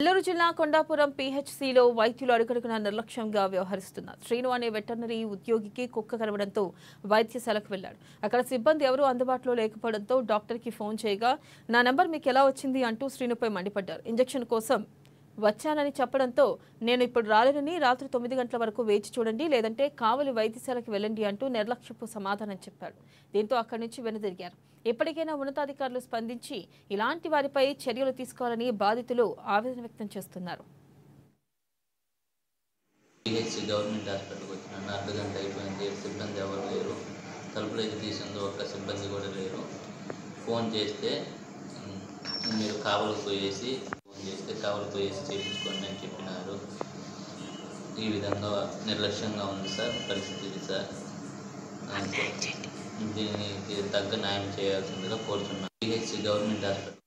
నెల్లూరు జిల్లా కొండాపురం పీహెచ్సీలో వైద్యులు అడుగడుగునా నిర్లక్ష్యంగా వ్యవహరిస్తున్నారు. శ్రీను అనే వెటర్నరీ ఉద్యోగికి కుక్క కరవడంతో వైద్యశాలకు వెళ్లాడు. అక్కడ సిబ్బంది ఎవరూ అందుబాటులో లేకపోవడంతో డాక్టర్కి ఫోన్ చేయగా నా నంబర్ మీకు ఎలా వచ్చింది అంటూ శ్రీనుపై మండిపడ్డారు. ఇంజెక్షన్ కోసం వచ్చానని చెప్పడంతో నేను ఇప్పుడు రాలేనని రాత్రి 9 గంటల వరకు వేచి చూడండి లేదంటే కావలి వైద్యశాలకు వెళ్ళండి అంటూ నిర్లక్ష్యపు సమాధానం చెప్పాడు. దీంతో అక్కడి నుంచి వెనుదిరిగారు. ఇప్పటికైనా ఉన్నతాధికారులు స్పందించి ఇలాంటి వారిపై చర్యలు తీసుకోవాలని బాధితులు ఆవేదన వ్యక్తం చేస్తున్నారు. గవర్నమెంట్ హాస్పిటల్కి వచ్చిన అర్ధగంట అయిపోయింది. సిబ్బంది ఎవరు లేరు. తలుపులు అయితే తీసిందో ఒక్క సిబ్బంది కూడా లేరు. ఫోన్ చేస్తే మీరు కావలికి పోయేసి చేయించుకోండి అని చెప్పినారు. ఈ విధంగా నిర్లక్ష్యంగా ఉంది సార్ పరిస్థితి ఇది సార్. దీనికి తగ్గ న్యాయం చేయాల్సిందిగా కోరుతున్నాను. PHC government hospital